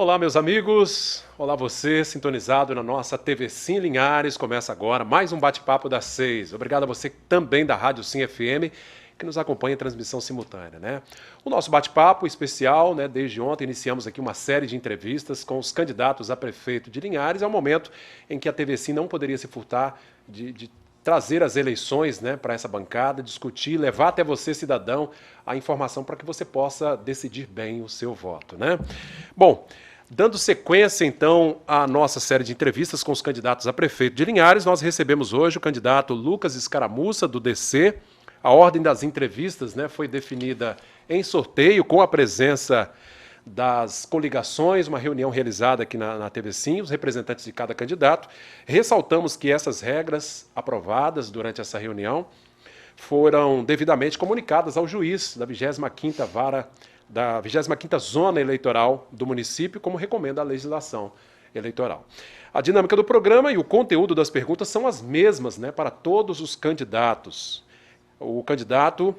Olá, meus amigos. Olá, você, sintonizado na nossa TV Sim Linhares. Começa agora mais um bate-papo das 6. Obrigado a você também da Rádio Sim FM, que nos acompanha em transmissão simultânea, né? O nosso bate-papo especial, né? Desde ontem iniciamos aqui uma série de entrevistas com os candidatos a prefeito de Linhares. É um momento em que a TV Sim não poderia se furtar de trazer as eleições, né, para essa bancada, discutir, levar até você, cidadão, a informação para que você possa decidir bem o seu voto, né? Bom, dando sequência, então, à nossa série de entrevistas com os candidatos a prefeito de Linhares, nós recebemos hoje o candidato Lucas Escaramuça, do DC. A ordem das entrevistas, né, foi definida em sorteio, com a presença das coligações, uma reunião realizada aqui na TV Sim, os representantes de cada candidato. Ressaltamos que essas regras aprovadas durante essa reunião foram devidamente comunicadas ao juiz da 25ª Vara, da 25ª Zona Eleitoral do município, como recomenda a legislação eleitoral. A dinâmica do programa e o conteúdo das perguntas são as mesmas, né, para todos os candidatos. O candidato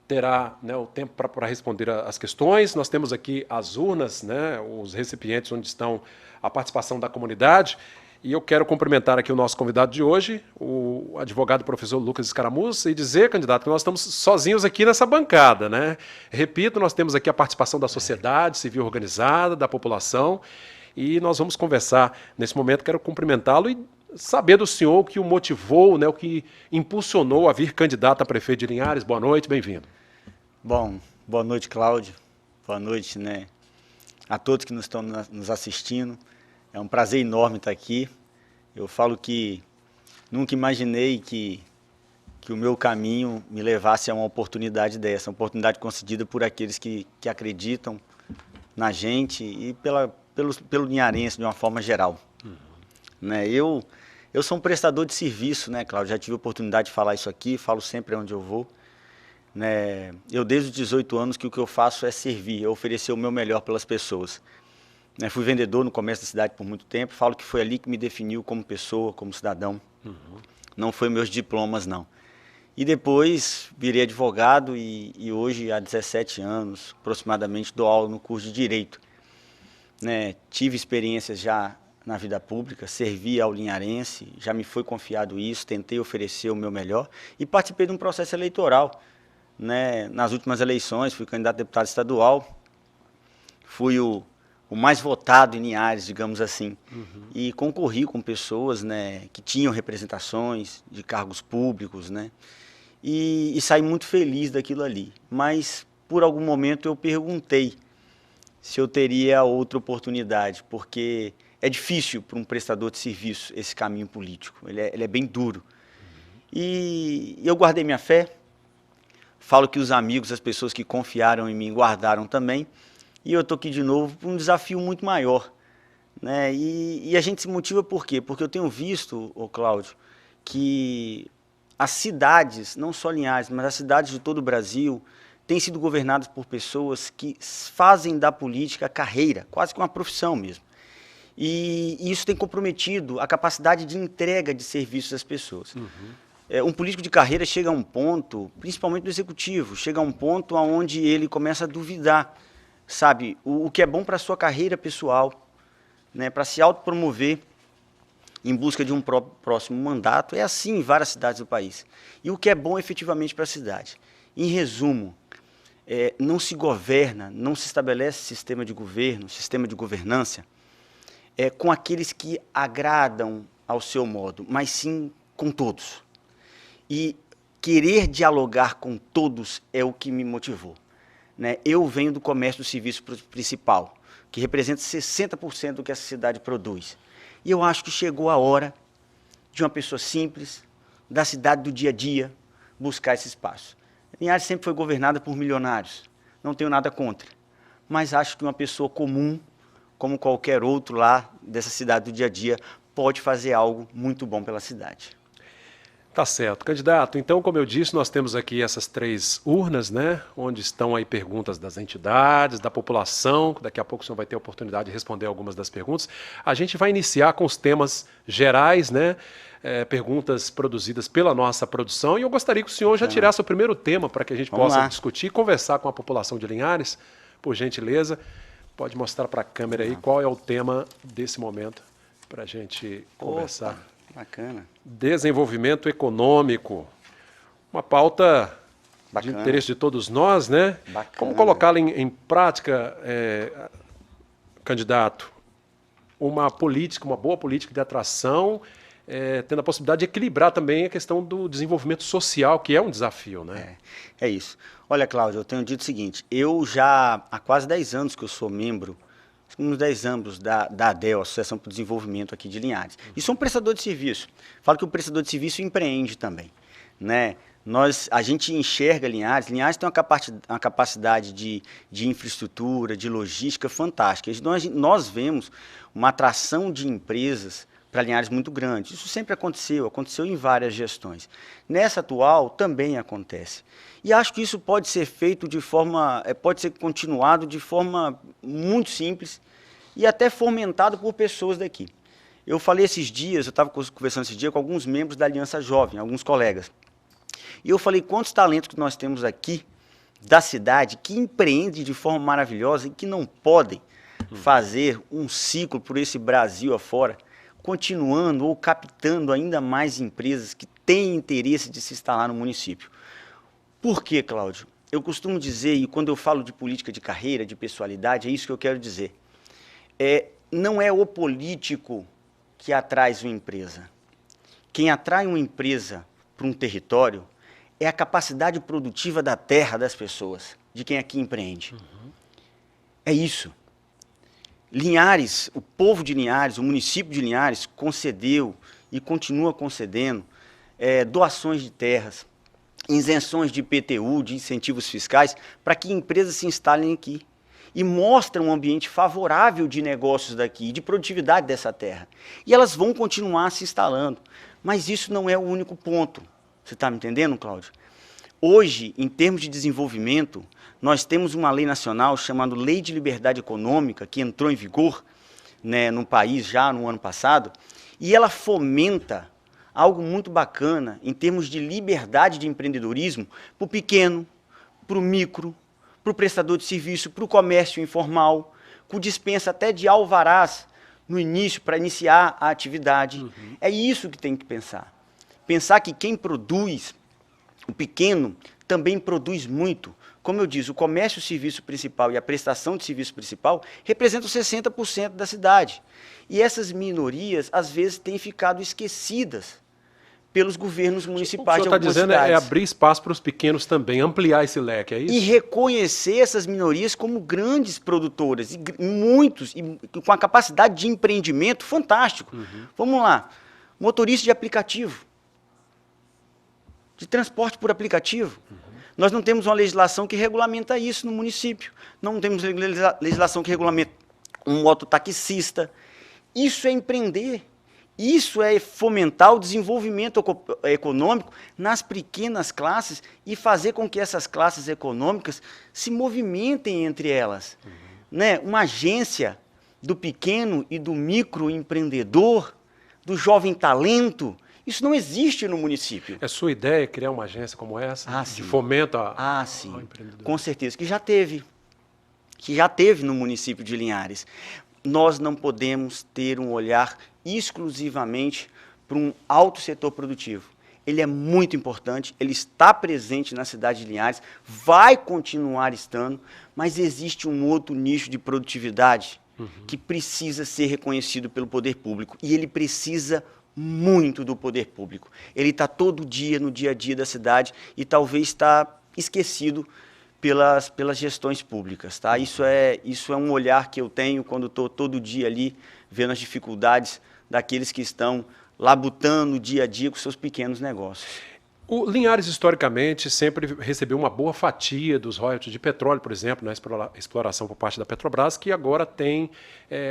terá, né, o tempo para responder as questões. Nós temos aqui as urnas, né, os recipientes onde estão a participação da comunidade. E eu quero cumprimentar aqui o nosso convidado de hoje, o advogado professor Lucas Escaramuça, e dizer, candidato, que nós estamos sozinhos aqui nessa bancada, né? Repito, nós temos aqui a participação da sociedade civil organizada, da população, e nós vamos conversar nesse momento. Quero cumprimentá-lo e saber do senhor o que o motivou, né, o que impulsionou a vir candidato a prefeito de Linhares. Boa noite, bem-vindo. Bom, boa noite, Cláudio. Boa noite, né, a todos que nos estão nos assistindo. É um prazer enorme estar aqui. Eu falo que nunca imaginei que o meu caminho me levasse a uma oportunidade dessa, uma oportunidade concedida por aqueles que acreditam na gente e pelo linharense de uma forma geral. Né, eu sou um prestador de serviço, né, Cláudio? Já tive a oportunidade de falar isso aqui, falo sempre onde eu vou. Né, eu desde os 18 anos que o que eu faço é servir, é oferecer o meu melhor pelas pessoas. Né, fui vendedor no comércio da cidade por muito tempo, falo que foi ali que me definiu como pessoa, como cidadão. Não foi meus diplomas, não. E depois virei advogado e hoje, há 17 anos, aproximadamente, dou aula no curso de Direito. Né, tive experiências já na vida pública, servi ao linharense, já me foi confiado isso, tentei oferecer o meu melhor e participei de um processo eleitoral. Né, nas últimas eleições, fui candidato a deputado estadual, fui o mais votado em Linhares, digamos assim, e concorri com pessoas, né, que tinham representações de cargos públicos, né, e saí muito feliz daquilo ali. Mas, por algum momento, eu perguntei se eu teria outra oportunidade, porque é difícil para um prestador de serviço esse caminho político, ele é bem duro. E eu guardei minha fé, falo que os amigos, as pessoas que confiaram em mim, guardaram também, e eu estou aqui de novo para um desafio muito maior. Né? E a gente se motiva por quê? Porque eu tenho visto, Cláudio, que as cidades, não só Linhares, mas as cidades de todo o Brasil, têm sido governadas por pessoas que fazem da política carreira, quase que uma profissão mesmo. E isso tem comprometido a capacidade de entrega de serviços às pessoas. Um político de carreira chega a um ponto, principalmente do executivo, chega a um ponto onde ele começa a duvidar, sabe, o que é bom para a sua carreira pessoal, né, para se autopromover em busca de um próximo mandato. É assim em várias cidades do país. E o que é bom efetivamente para a cidade. Em resumo, não se governa, não se estabelece sistema de governo, sistema de governança, com aqueles que agradam ao seu modo, mas sim com todos. E querer dialogar com todos é o que me motivou. Né? Eu venho do comércio do serviço principal, que representa 60% do que essa cidade produz. E eu acho que chegou a hora de uma pessoa simples, da cidade do dia a dia, buscar esse espaço. Linhares sempre foi governada por milionários, não tenho nada contra, mas acho que uma pessoa comum, como qualquer outro lá dessa cidade do dia a dia, pode fazer algo muito bom pela cidade. Tá certo. Candidato, então, como eu disse, nós temos aqui essas 3 urnas, né, onde estão aí perguntas das entidades, da população. Daqui a pouco o senhor vai ter a oportunidade de responder algumas das perguntas. A gente vai iniciar com os temas gerais, né, perguntas produzidas pela nossa produção, e eu gostaria que o senhor já tirasse o primeiro tema para que a gente possa discutir e conversar com a população de Linhares, por gentileza. pode mostrar para a câmera aí qual é o tema desse momento para a gente conversar. Bacana. Desenvolvimento econômico, uma pauta Bacana. de interesse de todos nós, né? Bacana. Como colocá-la em prática, candidato? Uma boa política de atração, tendo a possibilidade de equilibrar também a questão do desenvolvimento social, que é um desafio, né? É isso. Olha, Cláudio, eu tenho dito o seguinte, eu já há quase 10 anos que eu sou membro, uns 10 anos da ADEL, Associação para o Desenvolvimento aqui de Linhares. E sou um prestador de serviço. Falo que o prestador de serviço empreende também, né? A gente enxerga Linhares tem uma capacidade de infraestrutura, de logística fantástica. Nós vemos uma atração de empresas para Linhares muito grande. Isso sempre aconteceu em várias gestões. Nessa atual também acontece. E acho que isso pode ser feito pode ser continuado de forma muito simples e até fomentado por pessoas daqui. Eu falei esses dias, eu estava conversando esse dia com alguns membros da Aliança Jovem, alguns colegas. E eu falei quantos talentos que nós temos aqui da cidade que empreendem de forma maravilhosa e que não podem fazer um ciclo por esse Brasil afora, continuando ou captando ainda mais empresas que têm interesse de se instalar no município. Por quê, Cláudio? Eu costumo dizer, e quando eu falo de política de carreira, de pessoalidade, é isso que eu quero dizer. Não é o político que atrai uma empresa. Quem atrai uma empresa para um território é a capacidade produtiva da terra das pessoas, de quem aqui empreende. É isso. Linhares, o povo de Linhares, o município de Linhares concedeu e continua concedendo doações de terras, isenções de IPTU, de incentivos fiscais, para que empresas se instalem aqui. E mostra um ambiente favorável de negócios daqui, de produtividade dessa terra. E elas vão continuar se instalando. Mas isso não é o único ponto. Você está me entendendo, Cláudio? Hoje, em termos de desenvolvimento, nós temos uma lei nacional chamada Lei de Liberdade Econômica, que entrou em vigor, né, no país já no ano passado, e ela fomenta algo muito bacana em termos de liberdade de empreendedorismo para o pequeno, para o micro, para o prestador de serviço, para o comércio informal, com dispensa até de alvarás no início para iniciar a atividade. É isso que tem que pensar. Pensar que quem produz, o pequeno, também produz muito. Como eu disse, o comércio e o serviço principal e a prestação de serviço principal representam 60% da cidade. E essas minorias, às vezes, têm ficado esquecidas pelos governos municipais de algumas cidades. O que o senhor está dizendo é abrir espaço para os pequenos também, ampliar esse leque, é isso? E reconhecer essas minorias como grandes produtoras, e muitos, e com a capacidade de empreendimento fantástico. Vamos lá, motorista de aplicativo, de transporte por aplicativo. Nós não temos uma legislação que regulamenta isso no município. Não temos legislação que regulamenta um mototaxista. Isso é empreender. Isso é fomentar o desenvolvimento econômico nas pequenas classes e fazer com que essas classes econômicas se movimentem entre elas. Né? Uma agência do pequeno e do microempreendedor, do jovem talento, isso não existe no município. É sua ideia criar uma agência como essa? Sim. De fomento ao empreendedorismo? Com certeza, que já teve no município de Linhares. Nós não podemos ter um olhar exclusivamente para um alto setor produtivo. Ele é muito importante, ele está presente na cidade de Linhares, vai continuar estando, mas existe um outro nicho de produtividade que precisa ser reconhecido pelo poder público. E ele precisa muito do poder público. Ele está todo dia no dia a dia da cidade e talvez está esquecido pelas gestões públicas. Tá? Isso é um olhar que eu tenho quando estou todo dia ali vendo as dificuldades daqueles que estão labutando dia a dia com seus pequenos negócios. O Linhares, historicamente, sempre recebeu uma boa fatia dos royalties de petróleo, por exemplo, na exploração por parte da Petrobras, que agora tem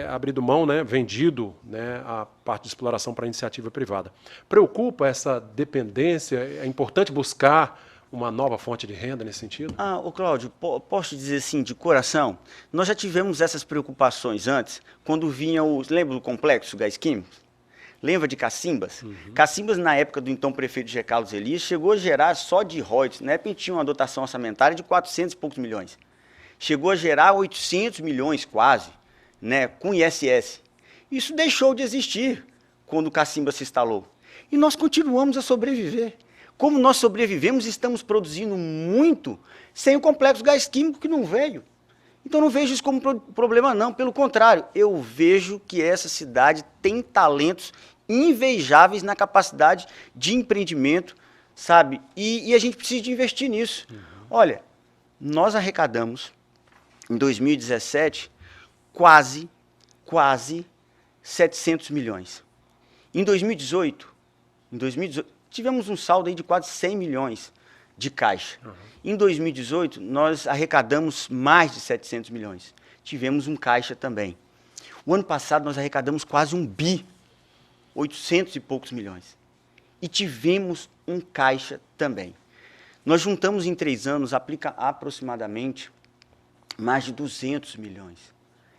abrido mão, né, vendido, né, a parte de exploração para a iniciativa privada. Preocupa essa dependência? É importante buscar uma nova fonte de renda nesse sentido? Cláudio, posso dizer assim, de coração, nós já tivemos essas preocupações antes, quando vinha lembra do complexo Gás Químico? Lembra de Cacimbas? Cacimbas, na época do então prefeito G. Carlos Elias, chegou a gerar só de royalties. Na época, tinha uma dotação orçamentária de 400 e poucos milhões. chegou a gerar 800 milhões quase, né, com ISS. Isso deixou de existir quando o Cacimba se instalou. E nós continuamos a sobreviver. Como nós sobrevivemos, estamos produzindo muito sem o complexo gás químico que não veio. Então não vejo isso como problema não, pelo contrário, eu vejo que essa cidade tem talentos invejáveis na capacidade de empreendimento, sabe? E a gente precisa de investir nisso. Olha, nós arrecadamos, em 2017, quase 700 milhões. Em 2018, tivemos um saldo aí de quase 100 milhões de caixa. Em 2018, nós arrecadamos mais de 700 milhões. Tivemos um caixa também. O ano passado, nós arrecadamos quase 1 bi, 800 e poucos milhões. E tivemos um caixa também. Nós juntamos em 3 anos, aproximadamente, mais de 200 milhões.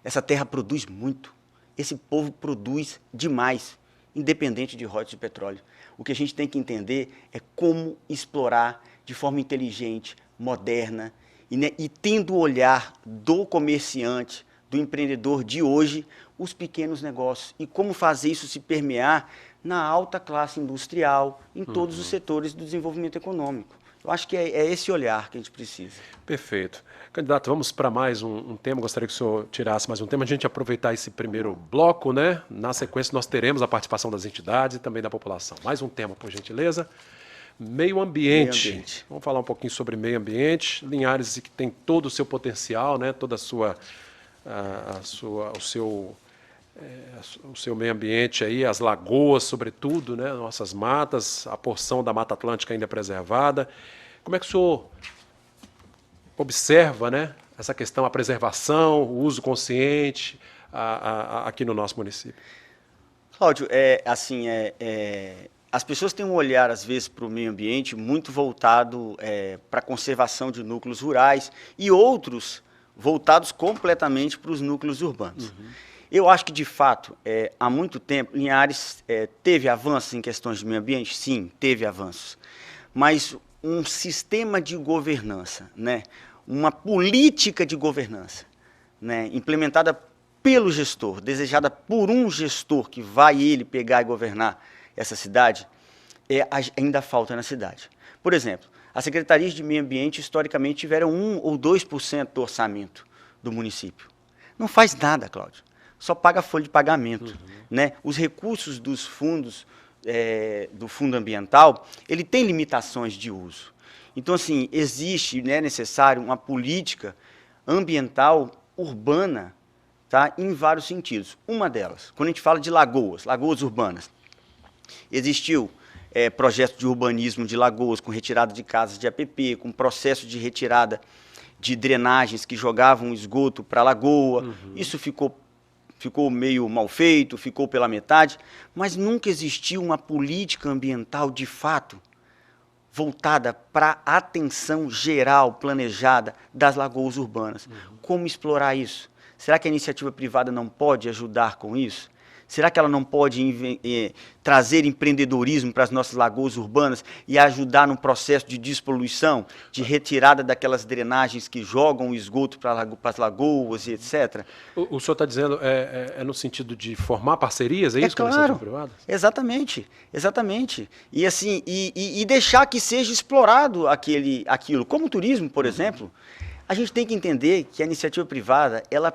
Essa terra produz muito. Esse povo produz demais, independente de royalties de petróleo. O que a gente tem que entender é como explorar de forma inteligente, moderna, e tendo o olhar do comerciante, do empreendedor de hoje, os pequenos negócios. E como fazer isso se permear na alta classe industrial, em todos os setores do desenvolvimento econômico. Eu acho que é esse olhar que a gente precisa. Perfeito. Candidato, vamos para mais um tema. Gostaria que o senhor tirasse mais um tema. A gente aproveitar esse primeiro bloco, né? Na sequência, nós teremos a participação das entidades e também da população. Mais um tema, por gentileza. Meio ambiente. Vamos falar um pouquinho sobre meio ambiente. Linhares que tem todo o seu potencial, né? Toda o seu meio ambiente aí, as lagoas, sobretudo, né? Nossas matas, a porção da Mata Atlântica ainda preservada. Como é que o senhor observa, né, essa questão, a preservação, o uso consciente aqui no nosso município? Cláudio, as pessoas têm um olhar, às vezes, para o meio ambiente muito voltado para a conservação de núcleos rurais e outros voltados completamente para os núcleos urbanos. Eu acho que, de fato, há muito tempo, Linhares teve avanços em questões de meio ambiente? Sim, teve avanços. Mas um sistema de governança, né, uma política de governança, né, implementada pelo gestor, desejada por um gestor que vai ele pegar e governar essa cidade, ainda falta na cidade. Por exemplo, as secretarias de meio ambiente historicamente tiveram 1 ou 2% do orçamento do município. Não faz nada, Cláudio. Só paga folha de pagamento. Né? Os recursos dos fundos, do fundo ambiental, ele tem limitações de uso. Então, assim, existe, né, necessário uma política ambiental urbana, tá, em vários sentidos. Uma delas, quando a gente fala de lagoas urbanas, existiu projeto de urbanismo de lagoas, com retirada de casas de APP, com processo de retirada de drenagens que jogavam esgoto para a lagoa. Isso ficou meio mal feito, ficou pela metade, mas nunca existiu uma política ambiental de fato voltada para a atenção geral, planejada das lagoas urbanas. Como explorar isso? Será que a iniciativa privada não pode ajudar com isso? Será que ela não pode trazer empreendedorismo para as nossas lagoas urbanas e ajudar no processo de despoluição, de retirada daquelas drenagens que jogam o esgoto para as lagoas e etc? O senhor está dizendo no sentido de formar parcerias, é isso? Claro, com a iniciativa privada? Exatamente. E, assim, e deixar que seja explorado aquilo. Como o turismo, por exemplo, a gente tem que entender que a iniciativa privada, ela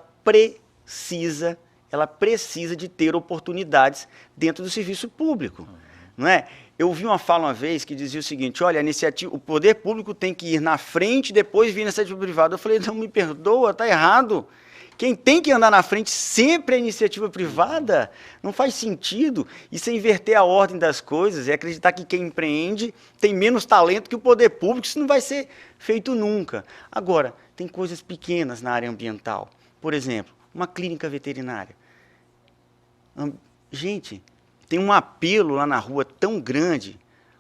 precisa de ter oportunidades dentro do serviço público, não é? Eu ouvi uma fala uma vez que dizia o seguinte: olha, o poder público tem que ir na frente e depois vir na iniciativa privada. Eu falei, não, me perdoa, está errado. Quem tem que andar na frente sempre é a iniciativa privada. Não faz sentido. Isso é inverter a ordem das coisas, é acreditar que quem empreende tem menos talento que o poder público. Isso não vai ser feito nunca. Agora, tem coisas pequenas na área ambiental. Por exemplo, uma clínica veterinária. Gente, tem um apelo lá na rua tão grande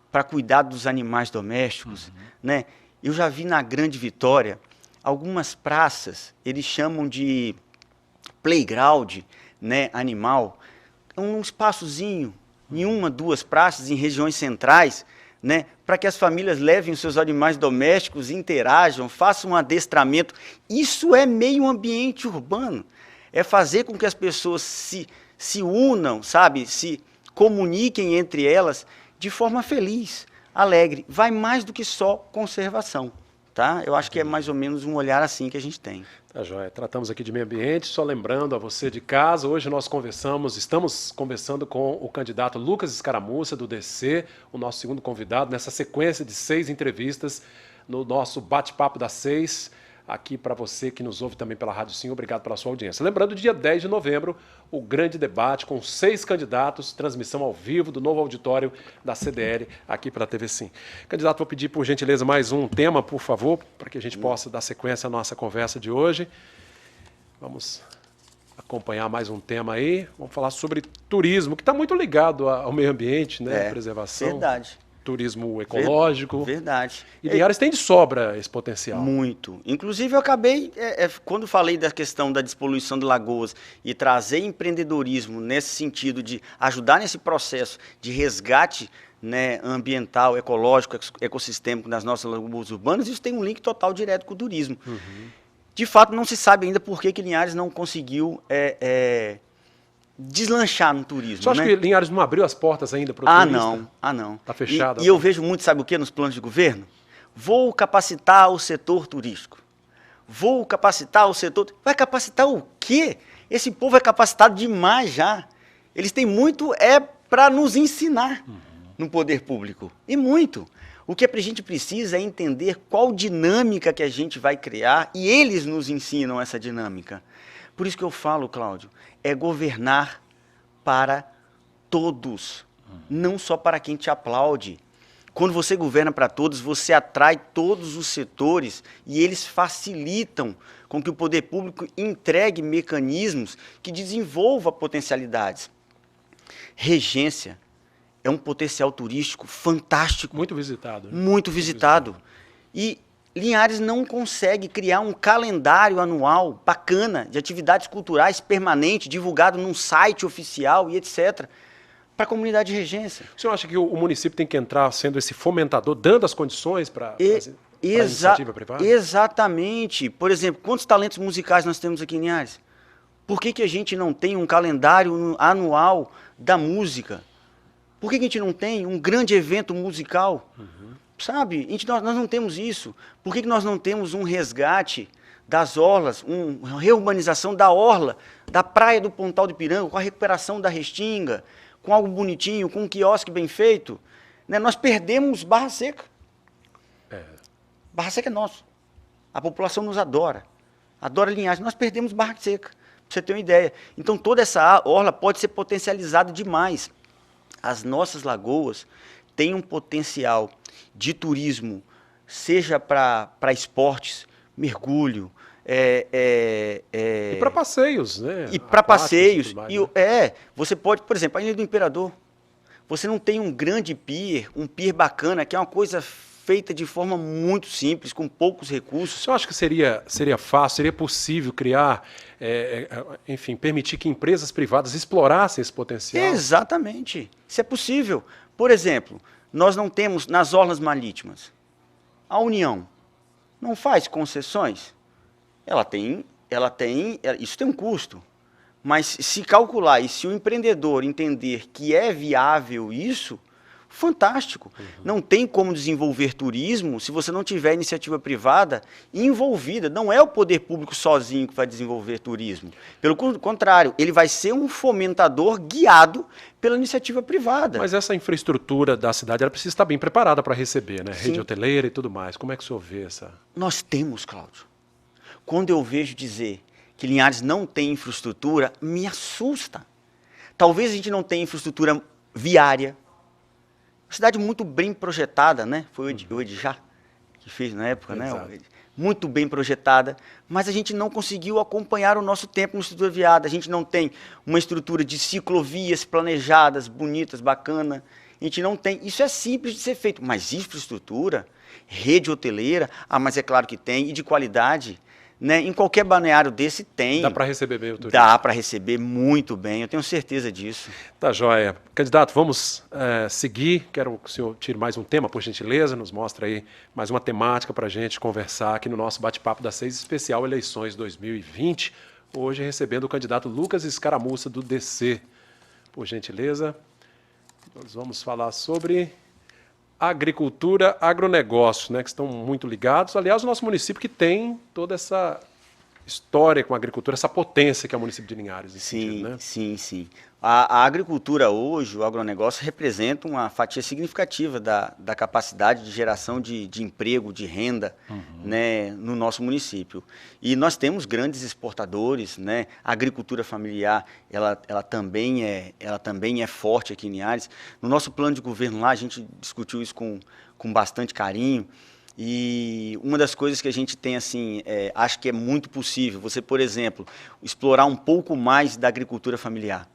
para cuidar dos animais domésticos, né? Eu já vi na Grande Vitória algumas praças, eles chamam de playground, né, animal, um espaçozinho, em 1, 2 praças em regiões centrais, né, para que as famílias levem os seus animais domésticos, interajam, façam um adestramento. Isso é meio ambiente urbano. É fazer com que as pessoas se unam, sabe, se comuniquem entre elas de forma feliz, alegre. Vai mais do que só conservação. Tá? Eu acho que é mais ou menos um olhar assim que a gente tem. Tá joia. Tratamos aqui de meio ambiente, só lembrando a você de casa, hoje nós estamos conversando com o candidato Lucas Escaramuça, do DC, o nosso segundo convidado, nessa sequência de 6 entrevistas no nosso Bate-Papo das 6, aqui para você que nos ouve também pela Rádio Sim, obrigado pela sua audiência. Lembrando, dia 10 de novembro, o grande debate com 6 candidatos, transmissão ao vivo do novo auditório da CDL aqui pela TV Sim. Candidato, vou pedir por gentileza mais um tema, por favor, para que a gente possa dar sequência à nossa conversa de hoje. Vamos acompanhar mais um tema aí, vamos falar sobre turismo, que está muito ligado ao meio ambiente, né? Preservação. Verdade. Turismo ecológico. Verdade. E Linhares tem de sobra esse potencial. Muito. Inclusive, eu acabei, quando falei da questão da despoluição de lagoas e trazer empreendedorismo nesse sentido de ajudar nesse processo de resgate, né, ambiental, ecológico, ecossistêmico nas nossas lagoas urbanas, isso tem um link total direto com o turismo. De fato, não se sabe ainda por que Linhares não conseguiu deslanchar no turismo. Você acha que Linhares não abriu as portas ainda para o turista? Não. Está fechado. E eu vejo muito, sabe o que, nos planos de governo? Vou capacitar o setor turístico. Vou capacitar o setor... Vai capacitar o quê? Esse povo é capacitado demais já. Eles têm muito para nos ensinar no poder público. E muito. O que a gente precisa é entender qual dinâmica que a gente vai criar e eles nos ensinam essa dinâmica. Por isso que eu falo, Cláudio, é governar para todos, não só para quem te aplaude. Quando você governa para todos, você atrai todos os setores e eles facilitam com que o poder público entregue mecanismos que desenvolvam potencialidades. Regência é um potencial turístico fantástico. Muito visitado. Né? Muito visitado. E Linhares não consegue criar um calendário anual bacana de atividades culturais permanente, divulgado num site oficial e etc., para a comunidade de regência. O senhor acha que o município tem que entrar sendo esse fomentador, dando as condições para a iniciativa privada? Exatamente. Por exemplo, quantos talentos musicais nós temos aqui em Linhares? Por que a gente não tem um calendário anual da música? Por que a gente não tem um grande evento musical? Sabe? Nós não temos isso. Por que nós não temos um resgate das orlas, uma reurbanização da orla, da praia do Pontal do Ipiranga, com a recuperação da Restinga, com algo bonitinho, com um quiosque bem feito? Né? Nós perdemos Barra Seca. Barra Seca é nosso. A população nos adora. Adora Linhares. Nós perdemos Barra Seca, para você ter uma ideia. Então, toda essa orla pode ser potencializada demais. As nossas lagoas têm um potencial de turismo, seja para esportes, mergulho, e para passeios, né? E para passeios. Mais, e, né? Você pode, por exemplo, a Ilha do Imperador. Você não tem um grande pier, um pier bacana, que é uma coisa feita de forma muito simples, com poucos recursos. Você acha que seria fácil, seria possível criar, enfim, permitir que empresas privadas explorassem esse potencial? Exatamente. Isso é possível. Por exemplo, nós não temos nas orlas marítimas. A União não faz concessões. Isso tem um custo. Mas se calcular e se o empreendedor entender que é viável isso, fantástico. Não tem como desenvolver turismo se você não tiver iniciativa privada envolvida. Não é o poder público sozinho que vai desenvolver turismo. Pelo contrário, ele vai ser um fomentador guiado pela iniciativa privada. Mas essa infraestrutura da cidade ela precisa estar bem preparada para receber, né? Sim. Rede hoteleira e tudo mais. Como é que o senhor vê essa? Nós temos, Cláudio. Quando eu vejo dizer que Linhares não tem infraestrutura, me assusta. Talvez a gente não tenha infraestrutura viária. Cidade muito bem projetada, né? Foi o Edjá que fez na época, né? Muito bem projetada, mas a gente não conseguiu acompanhar o nosso tempo na estrutura viária. A gente não tem uma estrutura de ciclovias planejadas, bonitas, bacana. A gente não tem. Isso é simples de ser feito, mas infraestrutura, rede hoteleira, mas é claro que tem, e de qualidade. né? Em qualquer balneário desse tem. Dá para receber bem o turismo? Dá para receber muito bem, eu tenho certeza disso. Tá joia. Candidato, vamos seguir. Quero que o senhor tire mais um tema, por gentileza. Nos mostra aí mais uma temática para a gente conversar aqui no nosso bate-papo das 6, especial Eleições 2020. Hoje recebendo o candidato Lucas Escaramuça, do DC. Por gentileza, nós vamos falar sobre agricultura, agronegócio, né, que estão muito ligados. Aliás, o nosso município que tem toda essa história com a agricultura, essa potência que é o município de Linhares. Sim, né? sim. A agricultura hoje, o agronegócio, representa uma fatia significativa da capacidade de geração de emprego, de renda, né, no nosso município. E nós temos grandes exportadores, né? A agricultura familiar, ela também é forte aqui em Linhares. No nosso plano de governo lá, a gente discutiu isso com bastante carinho. E uma das coisas que a gente tem, assim, acho que é muito possível, você, por exemplo, explorar um pouco mais da agricultura familiar.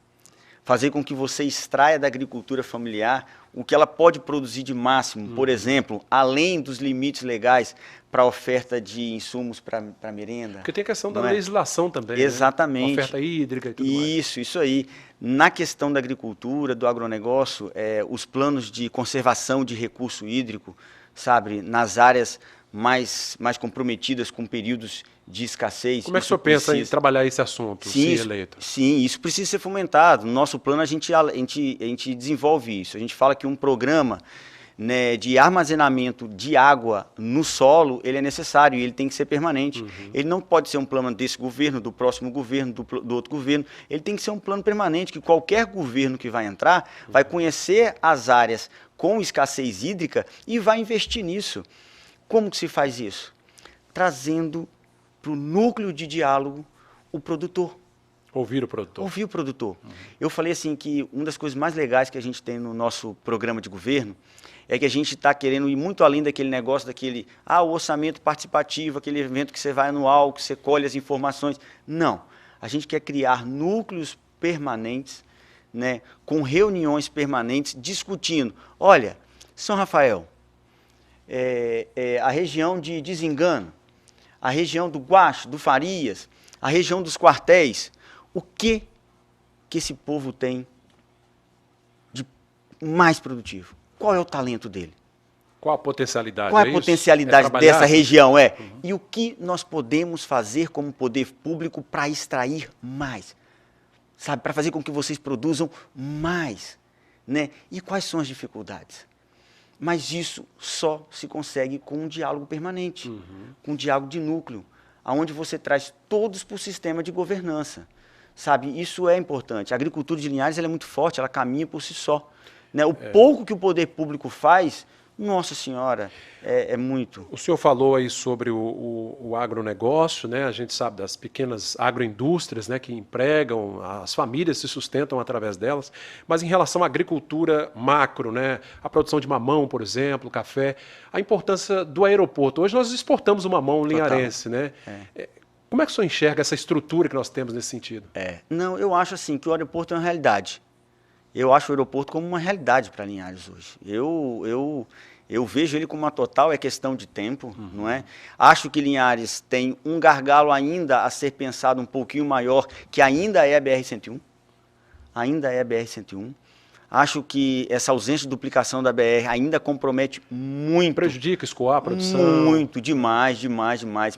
Fazer com que você extraia da agricultura familiar o que ela pode produzir de máximo, por exemplo, além dos limites legais para a oferta de insumos para merenda. Porque tem a questão da legislação também. Exatamente. Né? Oferta hídrica e tudo mais. Isso aí. Na questão da agricultura, do agronegócio, os planos de conservação de recurso hídrico, sabe, nas áreas mais comprometidas com períodos de escassez. Como é que o senhor pensa em trabalhar esse assunto, se eleito? Sim, isso precisa ser fomentado. No nosso plano, a gente desenvolve isso. A gente fala que um programa, né, de armazenamento de água no solo, ele é necessário e ele tem que ser permanente. Ele não pode ser um plano desse governo, do próximo governo, do outro governo. Ele tem que ser um plano permanente, que qualquer governo que vai entrar vai conhecer as áreas com escassez hídrica e vai investir nisso. Como que se faz isso? Trazendo para o núcleo de diálogo o produtor. Ouvir o produtor. Ouvir o produtor. Eu falei assim que uma das coisas mais legais que a gente tem no nosso programa de governo é que a gente está querendo ir muito além daquele negócio, o orçamento participativo, aquele evento que você vai anual, que você colhe as informações. Não. A gente quer criar núcleos permanentes, né, com reuniões permanentes, discutindo. Olha, São Rafael, a região de Desengano, a região do Guacho, do Farias, a região dos quartéis, o que esse povo tem de mais produtivo? Qual é o talento dele? Qual a potencialidade? Qual é a potencialidade dessa região? E o que nós podemos fazer como poder público para extrair mais? Sabe, para fazer com que vocês produzam mais, né? E quais são as dificuldades? Mas isso só se consegue com um diálogo permanente, com um diálogo de núcleo, onde você traz todos para o sistema de governança. Sabe, isso é importante. A agricultura de Linhares ela é muito forte, ela caminha por si só. Né? O pouco que o poder público faz, nossa senhora, é muito. O senhor falou aí sobre o agronegócio, né? A gente sabe das pequenas agroindústrias, né, que empregam, as famílias se sustentam através delas, mas em relação à agricultura macro, né, a produção de mamão, por exemplo, café, a importância do aeroporto. Hoje nós exportamos o mamão linharense, né? Como é que o senhor enxerga essa estrutura que nós temos nesse sentido? Não, eu acho assim que o aeroporto é uma realidade. Eu acho o aeroporto como uma realidade para Linhares hoje. Eu vejo ele como uma total questão de tempo, não é? Acho que Linhares tem um gargalo ainda a ser pensado um pouquinho maior, que ainda é a BR-101. Ainda é a BR-101. Acho que essa ausência de duplicação da BR ainda compromete muito. Prejudica, escoar a produção. Muito, demais.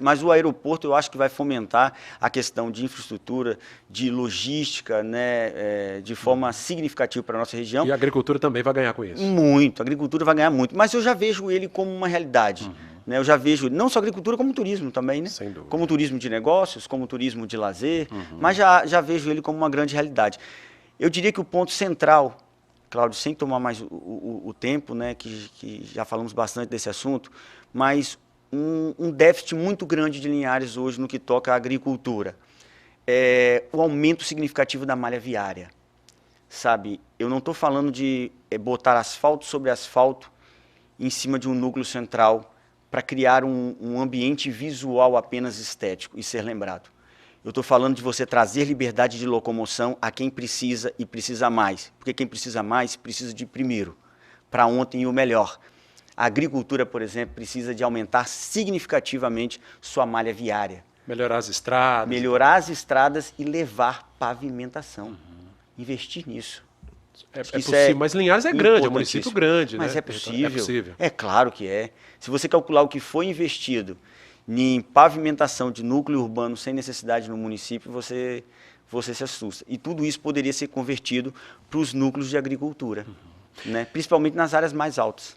Mas o aeroporto eu acho que vai fomentar a questão de infraestrutura, de logística, né, de forma significativa para a nossa região. E a agricultura também vai ganhar com isso. Muito, a agricultura vai ganhar muito. Mas eu já vejo ele como uma realidade. Né, eu já vejo, não só agricultura, como turismo também, né? Sem dúvida. Como turismo de negócios, como turismo de lazer, mas já vejo ele como uma grande realidade. Eu diria que o ponto central, Cláudio, sem tomar mais o tempo, né, que já falamos bastante desse assunto, mas um déficit muito grande de Linhares hoje no que toca à agricultura. O aumento significativo da malha viária. Sabe, eu não estou falando de botar asfalto sobre asfalto em cima de um núcleo central para criar um ambiente visual apenas estético e ser lembrado. Eu estou falando de você trazer liberdade de locomoção a quem precisa e precisa mais. Porque quem precisa mais, precisa de primeiro, para ontem e o melhor. A agricultura, por exemplo, precisa de aumentar significativamente sua malha viária. Melhorar as estradas. Melhorar as estradas e levar pavimentação. Investir nisso. É possível, mas Linhares é grande, é um município grande, mas né? é possível. É possível. É claro que é. Se você calcular o que foi investido em pavimentação de núcleo urbano sem necessidade no município, você se assusta. E tudo isso poderia ser convertido para os núcleos de agricultura, né? Principalmente nas áreas mais altas.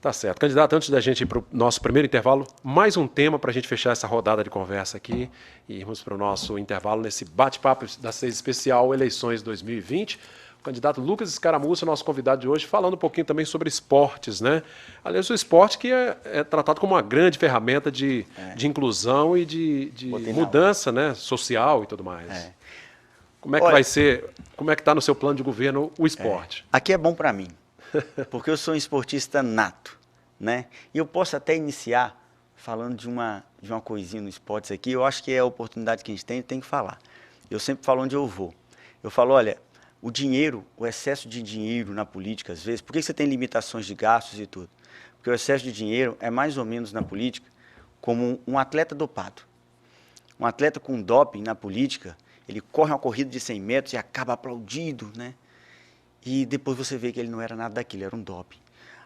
Tá certo. Candidato, antes da gente ir para o nosso primeiro intervalo, mais um tema para a gente fechar essa rodada de conversa aqui e irmos para o nosso intervalo nesse bate-papo da 6 especial Eleições 2020. O candidato Lucas Escaramuça, nosso convidado de hoje, falando um pouquinho também sobre esportes, né? Aliás, o esporte que é tratado como uma grande ferramenta de inclusão e de mudança, né, social e tudo mais. Como é que vai ser, como é que está no seu plano de governo o esporte? Aqui é bom para mim, porque eu sou um esportista nato, né? E eu posso até iniciar falando de uma coisinha no esportes aqui. Eu acho que é a oportunidade que a gente tem que falar. Eu sempre falo onde eu vou. Eu falo, olha, o dinheiro, o excesso de dinheiro na política, às vezes, por que você tem limitações de gastos e tudo? Porque o excesso de dinheiro é mais ou menos na política como um atleta dopado. Um atleta com doping na política, ele corre uma corrida de 100 metros e acaba aplaudido, né? E depois você vê que ele não era nada daquilo, era um doping.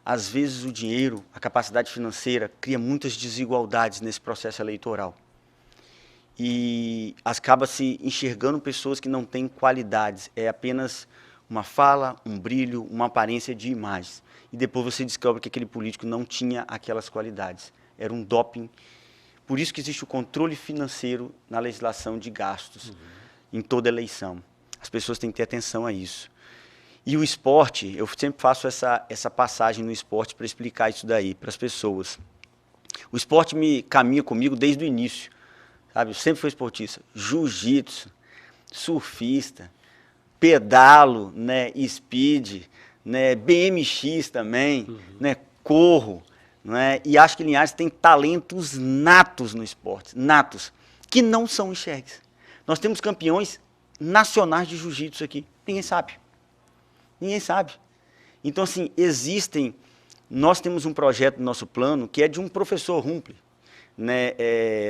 Às vezes o dinheiro, a capacidade financeira, cria muitas desigualdades nesse processo eleitoral. E acaba se enxergando pessoas que não têm qualidades. É apenas uma fala, um brilho, uma aparência de imagens. E depois você descobre que aquele político não tinha aquelas qualidades. Era um doping. Por isso que existe o controle financeiro na legislação de gastos em toda eleição. As pessoas têm que ter atenção a isso. E o esporte, eu sempre faço essa passagem no esporte para explicar isso daí para as pessoas. O esporte caminha comigo desde o início, sabe? Eu sempre fui esportista. Jiu-jitsu, surfista, pedalo, né? Speed, né? BMX também, né? Corro, né? E acho que Linhares tem talentos natos no esporte, natos, que não são enxergues. Nós temos campeões nacionais de jiu-jitsu aqui, ninguém sabe. Ninguém sabe. Então, assim, nós temos um projeto no nosso plano que é de um professor Humphrey, né,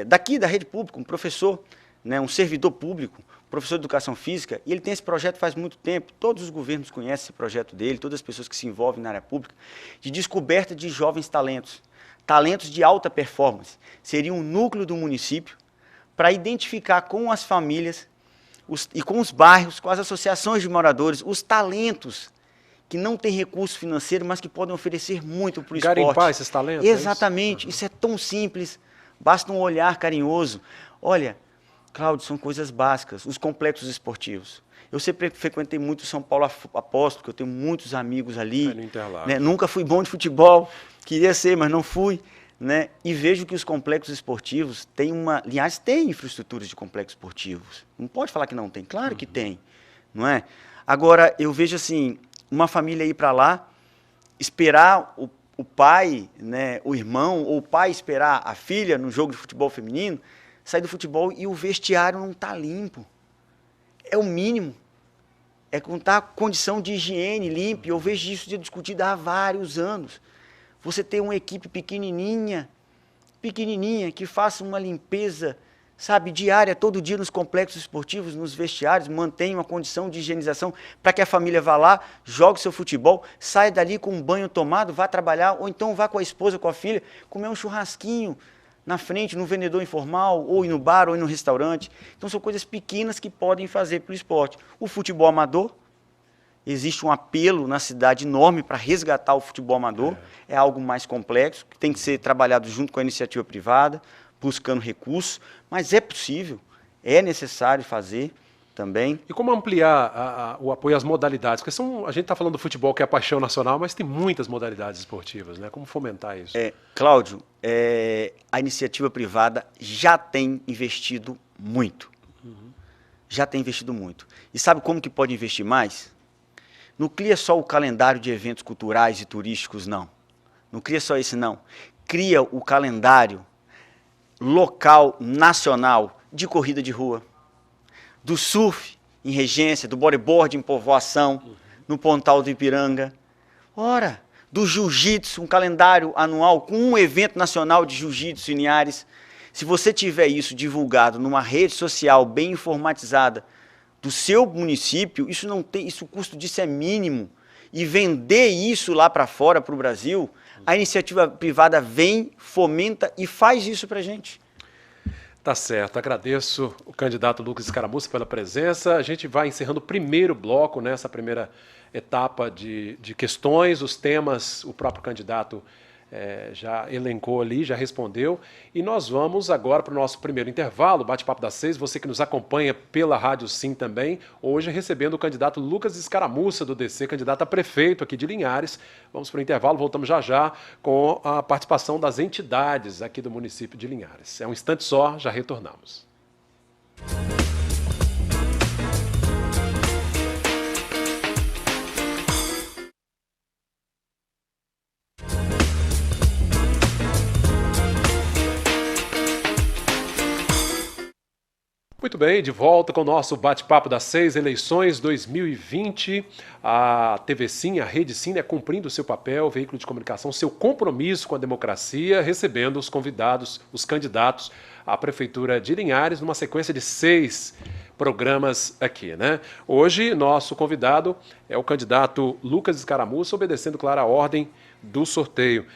daqui da rede pública, um professor, né, um servidor público, professor de educação física, e ele tem esse projeto faz muito tempo, todos os governos conhecem esse projeto dele, todas as pessoas que se envolvem na área pública, de descoberta de jovens talentos, talentos de alta performance. Seria um núcleo do município para identificar com as famílias e com os bairros, com as associações de moradores, os talentos que não têm recurso financeiro, mas que podem oferecer muito para o esporte. Garimpar esses talentos? Exatamente. Isso é tão simples, basta um olhar carinhoso. Olha, Cláudio, são coisas básicas, os complexos esportivos. Eu sempre frequentei muito São Paulo Apóstolo, que eu tenho muitos amigos ali. Né? Nunca fui bom de futebol, queria ser, mas não fui. Né? E vejo que os complexos esportivos têm Linhares tem infraestruturas de complexos esportivos. Não pode falar que não tem, claro que tem, não é? Agora, eu vejo assim, uma família ir para lá, esperar o pai, né, o irmão, ou o pai esperar a filha no jogo de futebol feminino, sair do futebol e o vestiário não está limpo. É o mínimo. É contar condição de higiene limpa. Eu vejo isso de discutido há vários anos. Você ter uma equipe pequenininha, que faça uma limpeza, sabe, diária, todo dia nos complexos esportivos, nos vestiários, mantenha uma condição de higienização para que a família vá lá, jogue seu futebol, saia dali com um banho tomado, vá trabalhar, ou então vá com a esposa, com a filha, comer um churrasquinho na frente, no vendedor informal, ou ir no bar, ou ir no restaurante. Então são coisas pequenas que podem fazer para o esporte. O futebol amador, existe um apelo na cidade enorme para resgatar o futebol amador. É algo mais complexo, que tem que ser trabalhado junto com a iniciativa privada, buscando recursos, mas é possível, é necessário fazer também. E como ampliar o apoio às modalidades? Porque a gente está falando do futebol, que é a paixão nacional, mas tem muitas modalidades esportivas, né? Como fomentar isso? Cláudio, a iniciativa privada já tem investido muito. Já tem investido muito. E sabe como que pode investir mais? Não cria só o calendário de eventos culturais e turísticos, não. Não cria só esse, não. Cria o calendário local, nacional, de corrida de rua, do surf em Regência, do bodyboard em Povoação, no Pontal do Ipiranga. Ora, do jiu-jitsu, um calendário anual com um evento nacional de jiu-jitsu em Linhares. Se você tiver isso divulgado numa rede social bem informatizada do seu município, isso não tem, isso, o custo disso é mínimo. E vender isso lá para fora, para o Brasil, a iniciativa privada vem, fomenta e faz isso para a gente. Tá certo, agradeço o candidato Lucas Escaramuça pela presença. A gente vai encerrando o primeiro bloco, nessa primeira etapa de questões, os temas, o próprio candidato já elencou ali, já respondeu. E nós vamos agora para o nosso primeiro intervalo, Bate-Papo das 6. Você que nos acompanha pela Rádio Sim também, hoje recebendo o candidato Lucas Escaramuça, do DC, candidato a prefeito aqui de Linhares. Vamos para o intervalo, voltamos já já com a participação das entidades aqui do município de Linhares. É um instante só, já retornamos. Muito bem, de volta com o nosso Bate-Papo das 6, eleições 2020. A TV Sim, a Rede Sim, cumprindo o seu papel, veículo de comunicação, seu compromisso com a democracia, recebendo os convidados, os candidatos à Prefeitura de Linhares, numa sequência de 6 programas aqui, né? Hoje, nosso convidado é o candidato Lucas Escaramuça, obedecendo, claro, a ordem do sorteio.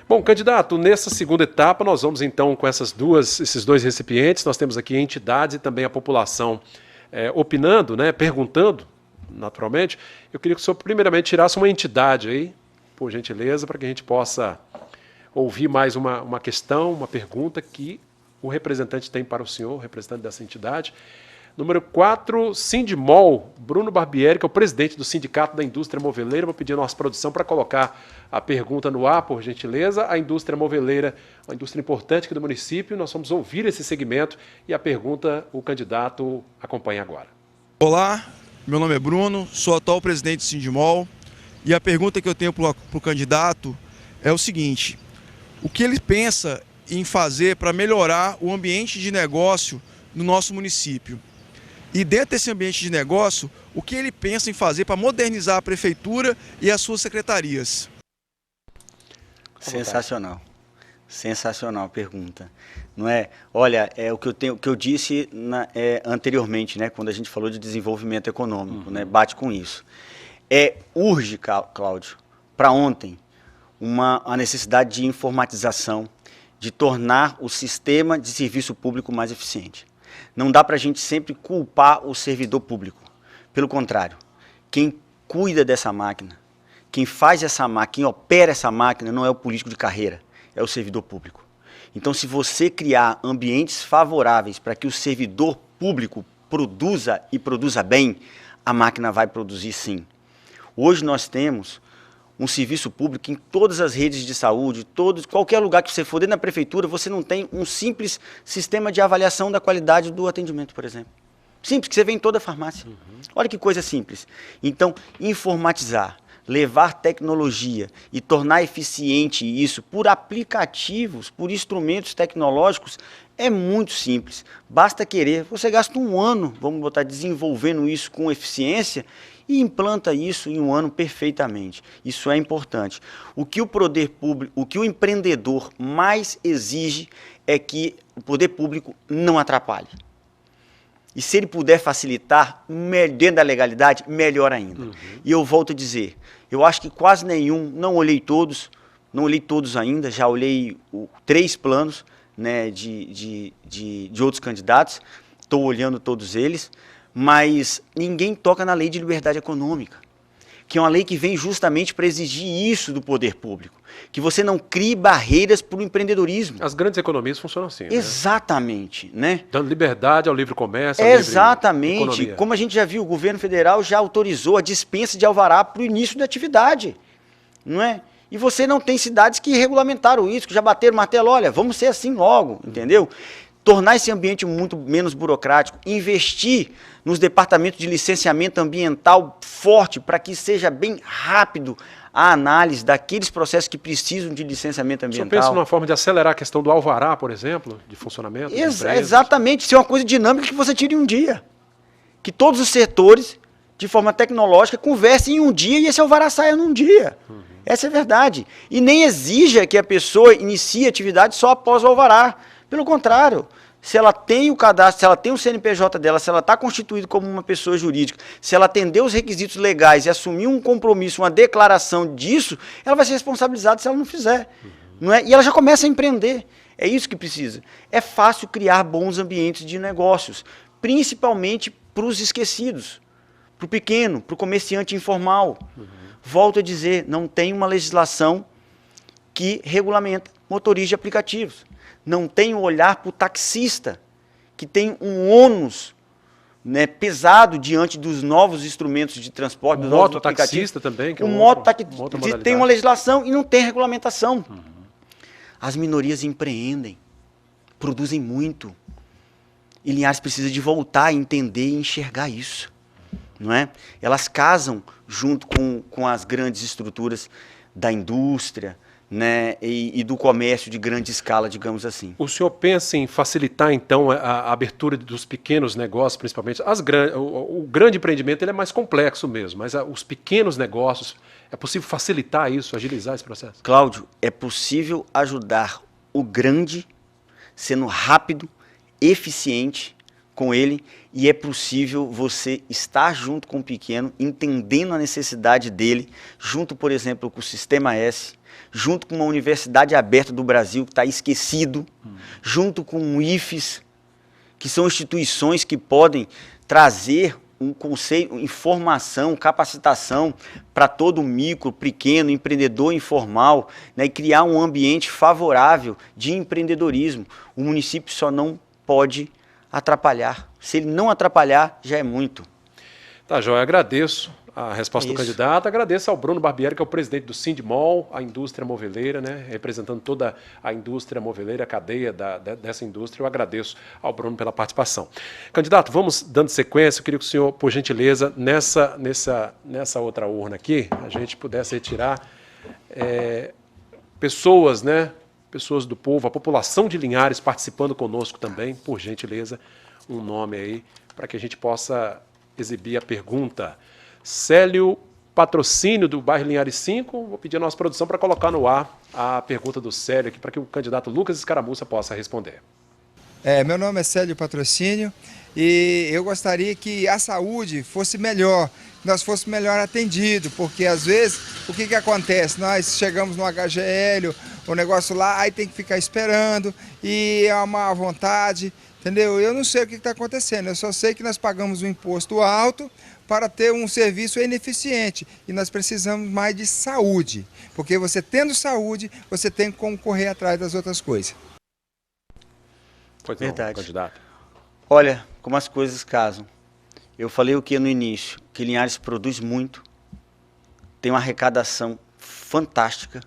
Bom, candidato, nessa segunda etapa nós vamos então com esses dois recipientes, nós temos aqui entidades e também a população opinando, né, perguntando, naturalmente. Eu queria que o senhor primeiramente tirasse uma entidade aí, por gentileza, para que a gente possa ouvir mais uma questão, uma pergunta que o representante tem para o senhor, o representante dessa entidade. Número 4, Sindimol, Bruno Barbieri, que é o presidente do Sindicato da Indústria Moveleira. Vou pedir a nossa produção para colocar a pergunta no ar, por gentileza. A indústria moveleira, uma indústria importante aqui do município. Nós vamos ouvir esse segmento e a pergunta o candidato acompanha agora. Olá, meu nome é Bruno, sou atual presidente do Sindimol. E a pergunta que eu tenho para o candidato é o seguinte: o que ele pensa em fazer para melhorar o ambiente de negócio no nosso município? E dentro desse ambiente de negócio, o que ele pensa em fazer para modernizar a prefeitura e as suas secretarias? Sensacional. Sensacional pergunta. Não é? Olha, o que eu disse anteriormente, né, quando a gente falou de desenvolvimento econômico, né, bate com isso. Urge, Cláudio, para ontem, a necessidade de informatização, de tornar o sistema de serviço público mais eficiente. Não dá para a gente sempre culpar o servidor público. Pelo contrário, quem cuida dessa máquina, quem faz essa máquina, quem opera essa máquina não é o político de carreira, é o servidor público. Então, se você criar ambientes favoráveis para que o servidor público produza e produza bem, a máquina vai produzir sim. Hoje nós temos um serviço público em todas as redes de saúde, qualquer lugar que você for dentro da prefeitura, você não tem um simples sistema de avaliação da qualidade do atendimento, por exemplo. Simples, que você vê em toda a farmácia. Olha que coisa simples. Então, informatizar, levar tecnologia e tornar eficiente isso por aplicativos, por instrumentos tecnológicos, é muito simples. Basta querer. Você gasta um ano, vamos botar, desenvolvendo isso com eficiência, e implanta isso em um ano perfeitamente. Isso é importante. O que o poder público, o que o empreendedor mais exige é que o poder público não atrapalhe. E se ele puder facilitar, dentro da legalidade, melhor ainda. E eu volto a dizer, eu acho que quase nenhum, não olhei todos ainda, já olhei 3 planos, né, de outros candidatos, estou olhando todos eles, mas ninguém toca na lei de liberdade econômica, que é uma lei que vem justamente para exigir isso do poder público, que você não crie barreiras para o empreendedorismo. As grandes economias funcionam assim, exatamente, né? Dando liberdade ao livre comércio, exatamente. Livre economia. Como a gente já viu, o governo federal já autorizou a dispensa de alvará para o início da atividade, não é? E você não tem cidades que regulamentaram isso, que já bateram o martelo, olha, vamos ser assim logo, entendeu? Tornar esse ambiente muito menos burocrático, investir nos departamentos de licenciamento ambiental forte para que seja bem rápido a análise daqueles processos que precisam de licenciamento ambiental. O senhor pensa numa forma de acelerar a questão do alvará, por exemplo, de funcionamento? Exatamente, isso é uma coisa dinâmica que você tira em um dia. Que todos os setores, de forma tecnológica, conversem em um dia e esse alvará saia num dia. Essa é a verdade. E nem exija que a pessoa inicie a atividade só após o alvará. Pelo contrário, se ela tem o cadastro, se ela tem o CNPJ dela, se ela está constituída como uma pessoa jurídica, se ela atender os requisitos legais e assumir um compromisso, uma declaração disso, ela vai ser responsabilizada se ela não fizer. Não é? E ela já começa a empreender. É isso que precisa. É fácil criar bons ambientes de negócios, principalmente para os esquecidos, para o pequeno, para o comerciante informal. Volto a dizer, não tem uma legislação que regulamenta motorista de aplicativos. Não tem o olhar para o taxista, que tem um ônus, né, pesado diante dos novos instrumentos de transporte, dos novos aplicativos. Mototaxista também, que é o mototaxista tem uma legislação e não tem regulamentação. As minorias empreendem, produzem muito. E Linhares precisa de voltar a entender e enxergar isso. Não é? Elas casam junto com as grandes estruturas da indústria, né, e do comércio de grande escala, digamos assim. O senhor pensa em facilitar, então, a abertura dos pequenos negócios, principalmente? O grande empreendimento ele é mais complexo mesmo, mas os pequenos negócios, é possível facilitar isso, agilizar esse processo? Cláudio, é possível ajudar o grande sendo rápido, eficiente com ele, e é possível você estar junto com o pequeno, entendendo a necessidade dele, junto, por exemplo, com o Sistema S, junto com uma universidade aberta do Brasil que está esquecido, junto com o IFES, que são instituições que podem trazer um conceito, informação, capacitação para todo micro, pequeno, empreendedor informal, né, e criar um ambiente favorável de empreendedorismo. O município só não pode atrapalhar. Se ele não atrapalhar, já é muito. Tá, Joia, agradeço a resposta do candidato, agradeço ao Bruno Barbieri, que é o presidente do Sindmol, a indústria moveleira, né, representando toda a indústria moveleira, a cadeia dessa indústria. Eu agradeço ao Bruno pela participação. Candidato, vamos dando sequência. Eu queria que o senhor, por gentileza, nessa outra urna aqui, a gente pudesse retirar pessoas, né, pessoas do povo, a população de Linhares participando conosco também, por gentileza, um nome aí, para que a gente possa exibir a pergunta. Célio Patrocínio, do bairro Linhares 5, vou pedir a nossa produção para colocar no ar a pergunta do Célio aqui, para que o candidato Lucas Escaramuça possa responder. Meu nome é Célio Patrocínio e eu gostaria que a saúde fosse melhor, nós fosse melhor atendido, porque às vezes o que acontece? Nós chegamos no HGL, o negócio lá, aí tem que ficar esperando e é uma má vontade, entendeu? Eu não sei o que está acontecendo, eu só sei que nós pagamos um imposto alto para ter um serviço ineficiente e nós precisamos mais de saúde, porque você tendo saúde, você tem como correr atrás das outras coisas. Verdade. Candidato. Olha como as coisas casam. Eu falei o que no início, que Linhares produz muito, tem uma arrecadação fantástica,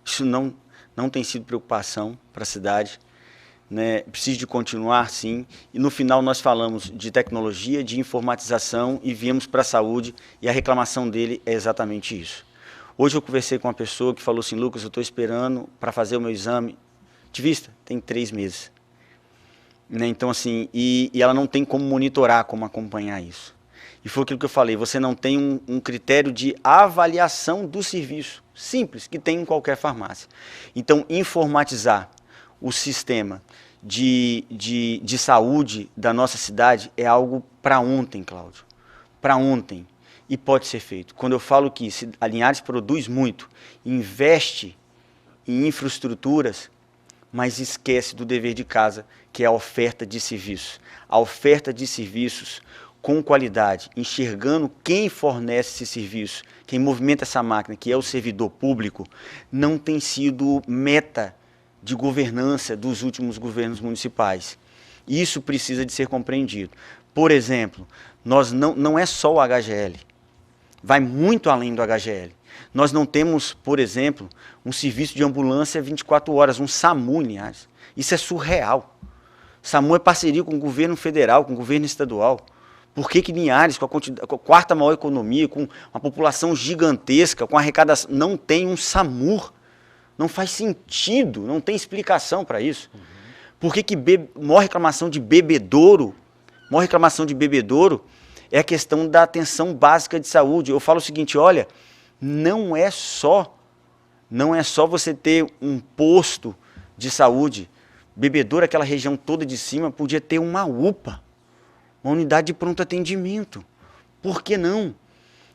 isso não tem sido preocupação para a cidade, né? Precisa de continuar, sim, e no final nós falamos de tecnologia, de informatização e viemos para a saúde, e a reclamação dele é exatamente isso. Hoje eu conversei com uma pessoa que falou assim: Lucas, eu estou esperando para fazer o meu exame de vista, tem 3 meses. Né? Então, assim, e ela não tem como monitorar, como acompanhar isso. E foi aquilo que eu falei, você não tem um critério de avaliação do serviço, simples, que tem em qualquer farmácia. Então, informatizar o sistema de saúde da nossa cidade é algo para ontem, Cláudio, para ontem, e pode ser feito. Quando eu falo que a Linhares produz muito, investe em infraestruturas, mas esquece do dever de casa, que é a oferta de serviços. A oferta de serviços com qualidade, enxergando quem fornece esse serviço, quem movimenta essa máquina, que é o servidor público, não tem sido meta de governança dos últimos governos municipais. Isso precisa de ser compreendido. Por exemplo, nós não é só o HGL, vai muito além do HGL. Nós não temos, por exemplo, um serviço de ambulância 24 horas, um SAMU em Linhares. Isso é surreal. SAMU é parceria com o governo federal, com o governo estadual. Por que Linhares, com a quarta maior economia, com uma população gigantesca, com arrecadação, não tem um SAMU? Não faz sentido, não tem explicação para isso. Por que maior reclamação de bebedouro? Maior reclamação de bebedouro é a questão da atenção básica de saúde. Eu falo o seguinte, olha, não é só você ter um posto de saúde Bebedouro, aquela região toda de cima, podia ter uma UPA, uma unidade de pronto atendimento. Por que não?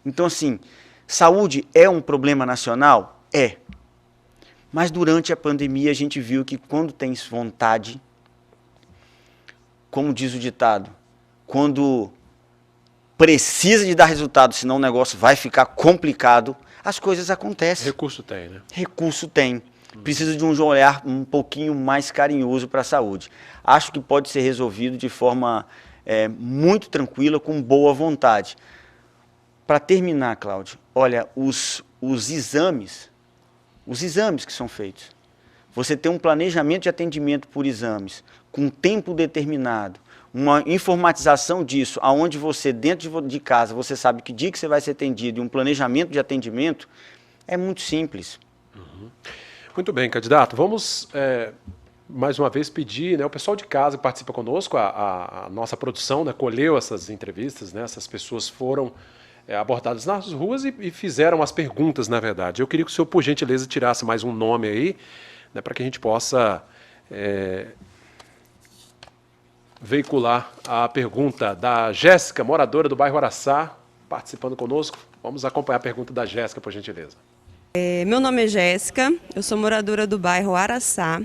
Então, assim, saúde é um problema nacional? É. Mas durante a pandemia a gente viu que quando tem vontade, como diz o ditado, quando precisa de dar resultado, senão o negócio vai ficar complicado, as coisas acontecem. Recurso tem, né? Recurso tem. Precisa de um olhar um pouquinho mais carinhoso para a saúde. Acho que pode ser resolvido de forma muito tranquila, com boa vontade. Para terminar, Cláudio, olha, os exames que são feitos, você tem um planejamento de atendimento por exames, com tempo determinado, uma informatização disso, aonde você, dentro de casa, você sabe que dia que você vai ser atendido, e um planejamento de atendimento, é muito simples. Uhum. Muito bem, candidato. Vamos, mais uma vez, pedir, né, o pessoal de casa que participa conosco, a nossa produção, né, colheu essas entrevistas, né, essas pessoas foram abordadas nas ruas e fizeram as perguntas, na verdade. Eu queria que o senhor, por gentileza, tirasse mais um nome aí, né, para que a gente possa veicular a pergunta da Jéssica, moradora do bairro Araçá, participando conosco. Vamos acompanhar a pergunta da Jéssica, por gentileza. Meu nome é Jéssica, eu sou moradora do bairro Araçá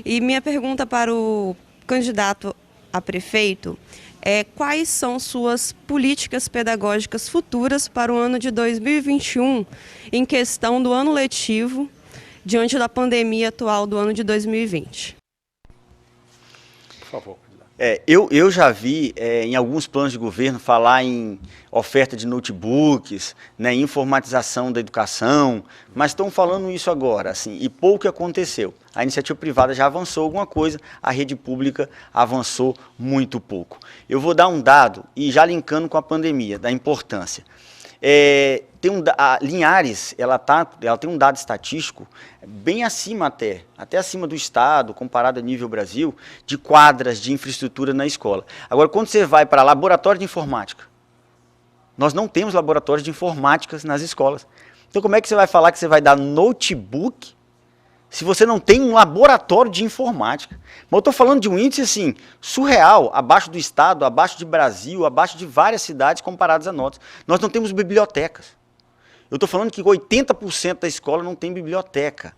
e minha pergunta para o candidato a prefeito é: quais são suas políticas pedagógicas futuras para o ano de 2021 em questão do ano letivo diante da pandemia atual do ano de 2020? Por favor. Eu já vi em alguns planos de governo falar em oferta de notebooks, né, informatização da educação, mas estão falando isso agora, assim, e pouco aconteceu. A iniciativa privada já avançou alguma coisa, a rede pública avançou muito pouco. Eu vou dar um dado, e já linkando com a pandemia, da importância. A Linhares, ela tem um dado estatístico bem acima até acima do estado, comparado a nível Brasil, de quadras de infraestrutura na escola. Agora, quando você vai para laboratório de informática, nós não temos laboratórios de informática nas escolas. Então, como é que você vai falar que você vai dar notebook se você não tem um laboratório de informática? Mas eu estou falando de um índice assim, surreal, abaixo do estado, abaixo de Brasil, abaixo de várias cidades comparadas a nós. Nós não temos bibliotecas. Eu estou falando que 80% da escola não tem biblioteca.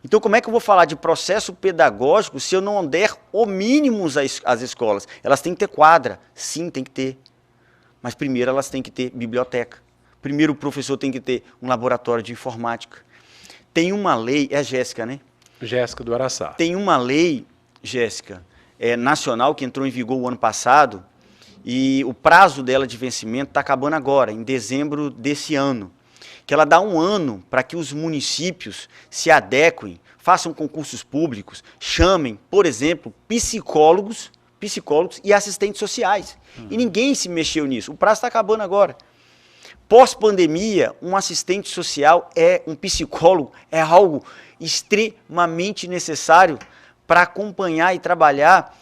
Então, como é que eu vou falar de processo pedagógico se eu não der o mínimo às escolas? Elas têm que ter quadra, sim, tem que ter. Mas primeiro elas têm que ter biblioteca. Primeiro o professor tem que ter um laboratório de informática. Tem uma lei, é a Jéssica, né? Jéssica do Araçá. Tem uma lei, Jéssica, nacional, que entrou em vigor o ano passado, e o prazo dela de vencimento está acabando agora, em dezembro desse ano, que ela dá um ano para que os municípios se adequem, façam concursos públicos, chamem, por exemplo, psicólogos e assistentes sociais. E ninguém se mexeu nisso, o prazo está acabando agora. Pós-pandemia, um assistente social, um psicólogo, é algo extremamente necessário para acompanhar e trabalhar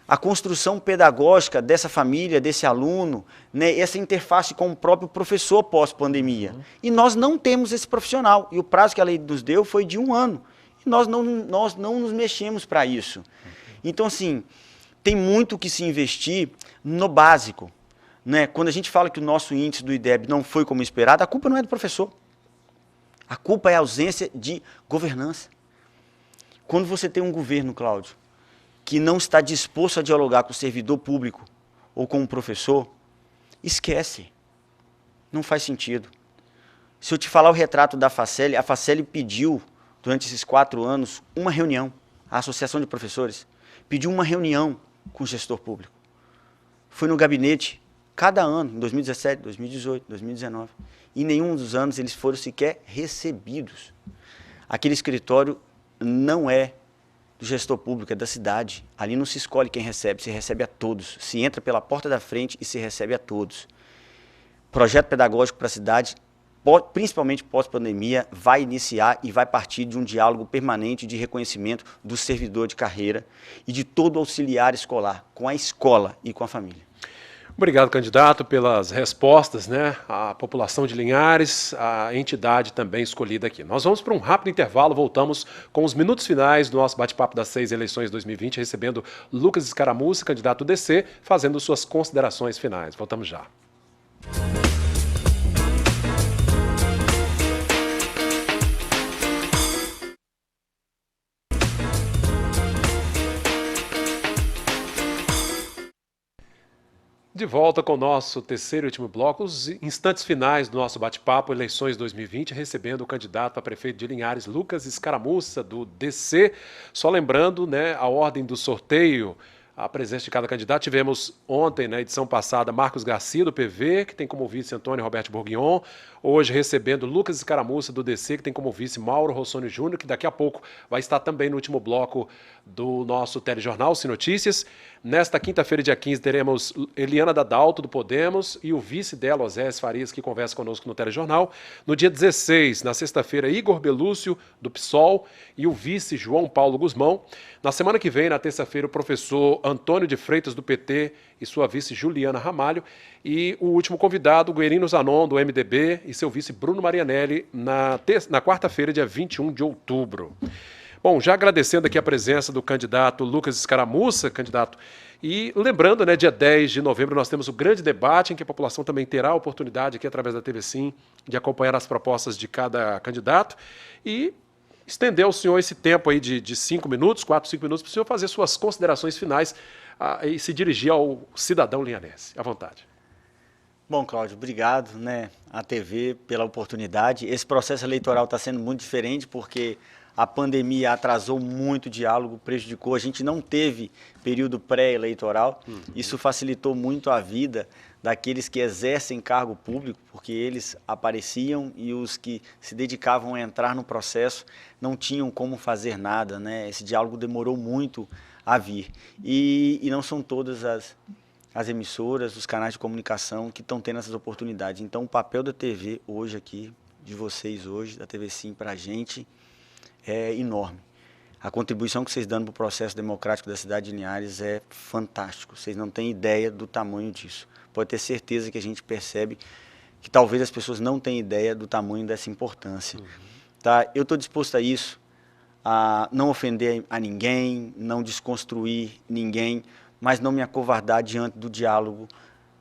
a construção pedagógica dessa família, desse aluno, né, essa interface com o próprio professor pós-pandemia. E nós não temos esse profissional, e o prazo que a lei nos deu foi de 1 ano. E nós não nos mexemos para isso. Então, assim, tem muito que se investir no básico. Né? Quando a gente fala que o nosso índice do IDEB não foi como esperado, a culpa não é do professor. A culpa é a ausência de governança. Quando você tem um governo, Cláudio, que não está disposto a dialogar com o servidor público ou com o professor, esquece. Não faz sentido. Se eu te falar o retrato da Faceli, a Faceli pediu, durante esses 4 anos, uma reunião. A Associação de Professores pediu uma reunião com o gestor público. Foi no gabinete cada ano, em 2017, 2018, 2019. Em nenhum dos anos eles foram sequer recebidos. Aquele escritório não é do gestor público, é da cidade. Ali não se escolhe quem recebe, se recebe a todos. Se entra pela porta da frente e se recebe a todos. Projeto pedagógico para a cidade, principalmente pós-pandemia, vai iniciar e vai partir de um diálogo permanente de reconhecimento do servidor de carreira e de todo auxiliar escolar, com a escola e com a família. Obrigado, candidato, pelas respostas, né? A população de Linhares, a entidade também escolhida aqui. Nós vamos para um rápido intervalo, voltamos com os minutos finais do nosso bate-papo das 6 eleições 2020, recebendo Lucas Escaramuça, candidato DC, fazendo suas considerações finais. Voltamos já. De volta com o nosso terceiro e último bloco, os instantes finais do nosso bate-papo, eleições 2020, recebendo o candidato a prefeito de Linhares, Lucas Escaramuça, do DC. Só lembrando, né, a ordem do sorteio, a presença de cada candidato. Tivemos ontem, na edição passada, Marcos Garcia, do PV, que tem como vice Antônio Roberto Bourguignon. Hoje recebendo Lucas Escaramuça, do DC, que tem como vice Mauro Rossoni Júnior, que daqui a pouco vai estar também no último bloco do nosso telejornal, Sim Notícias. Nesta quinta-feira, dia 15, teremos Eliana Dadalto, do Podemos, e o vice dela, Osés Farias, que conversa conosco no telejornal. No dia 16, na sexta-feira, Igor Belúcio, do PSOL, e o vice João Paulo Guzmão. Na semana que vem, na terça-feira, o professor Antônio de Freitas, do PT, e sua vice Juliana Ramalho. E o último convidado, Guerino Zanon, do MDB, e seu vice Bruno Marianelli, na quarta-feira, dia 21 de outubro. Bom, já agradecendo aqui a presença do candidato Lucas Escaramuça, candidato, e lembrando, né, dia 10 de novembro nós temos o grande debate em que a população também terá a oportunidade aqui através da TV Sim de acompanhar as propostas de cada candidato e estender ao senhor esse tempo aí de 5 minutos, 4, 5 minutos, para o senhor fazer suas considerações finais e se dirigir ao cidadão linharense. À vontade. Bom, Cláudio, obrigado, né, à TV pela oportunidade. Esse processo eleitoral está sendo muito diferente porque a pandemia atrasou muito o diálogo, prejudicou. A gente não teve período pré-eleitoral. Isso facilitou muito a vida daqueles que exercem cargo público, porque eles apareciam e os que se dedicavam a entrar no processo não tinham como fazer nada, né? Esse diálogo demorou muito a vir. E não são todas as emissoras, os canais de comunicação que estão tendo essas oportunidades. Então, o papel da TV hoje aqui, de vocês hoje, da TV Sim, para a gente, é enorme. A contribuição que vocês dão para o processo democrático da cidade de Linhares é fantástico. Vocês não têm ideia do tamanho disso. Pode ter certeza que a gente percebe que talvez as pessoas não tenham ideia do tamanho dessa importância. Tá? Eu estou disposto a isso, a não ofender a ninguém, não desconstruir ninguém, mas não me acovardar diante do diálogo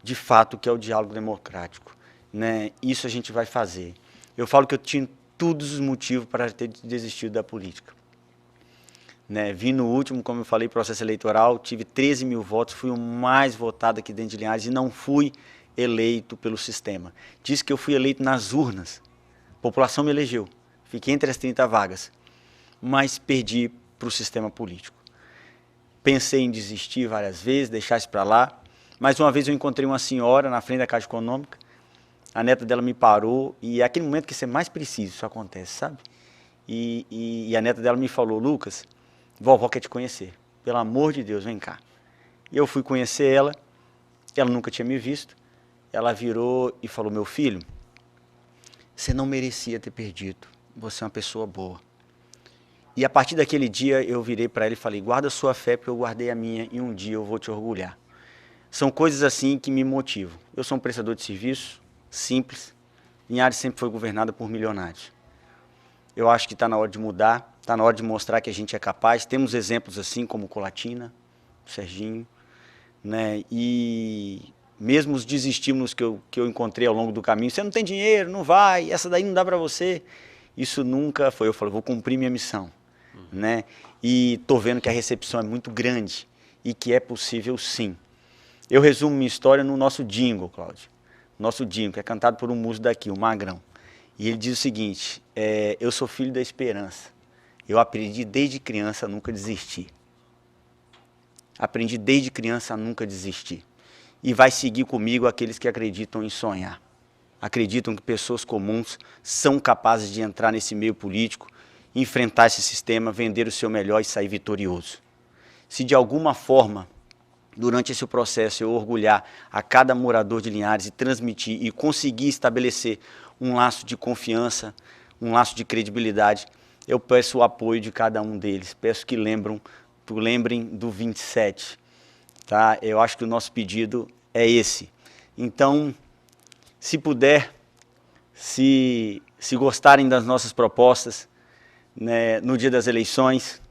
de fato, que é o diálogo democrático, né? Isso a gente vai fazer. Eu falo que eu tinha todos os motivos para ter desistido da política. Né? Vim no último, como eu falei, processo eleitoral, tive 13 mil votos, fui o mais votado aqui dentro de Linhares e não fui eleito pelo sistema. Disse que eu fui eleito nas urnas, a população me elegeu, fiquei entre as 30 vagas, mas perdi para o sistema político. Pensei em desistir várias vezes, deixar isso para lá, mas uma vez eu encontrei uma senhora na frente da Caixa Econômica, a neta dela me parou e é aquele momento que você mais precisa, isso acontece, sabe? E a neta dela me falou, Lucas, vovó quer te conhecer, pelo amor de Deus, vem cá. E eu fui conhecer ela nunca tinha me visto, ela virou e falou, meu filho, você não merecia ter perdido, você é uma pessoa boa. E a partir daquele dia eu virei para ela e falei, guarda a sua fé porque eu guardei a minha e um dia eu vou te orgulhar. São coisas assim que me motivam. Eu sou um prestador de serviço, simples. Linhares sempre foi governada por milionários. Eu acho que está na hora de mudar, está na hora de mostrar que a gente é capaz. Temos exemplos assim como Colatina, o Serginho, né? E mesmo os desestímulos que eu encontrei ao longo do caminho, você não tem dinheiro, não vai, essa daí não dá para você. Isso nunca foi, eu falei, vou cumprir minha missão, né? E estou vendo que a recepção é muito grande e que é possível sim. Eu resumo minha história no nosso jingle, Cláudio. Nosso jingle, que é cantado por um músico daqui, o Magrão. E ele diz o seguinte, eu sou filho da esperança. Eu aprendi desde criança a nunca desistir. Aprendi desde criança a nunca desistir. E vai seguir comigo aqueles que acreditam em sonhar. Acreditam que pessoas comuns são capazes de entrar nesse meio político, enfrentar esse sistema, vender o seu melhor e sair vitorioso. Se de alguma forma, durante esse processo, eu orgulhar a cada morador de Linhares e transmitir e conseguir estabelecer um laço de confiança, um laço de credibilidade, eu peço o apoio de cada um deles. Peço que lembrem do 27. Tá? Eu acho que o nosso pedido é esse. Então, se puder, se gostarem das nossas propostas, né, no dia das eleições,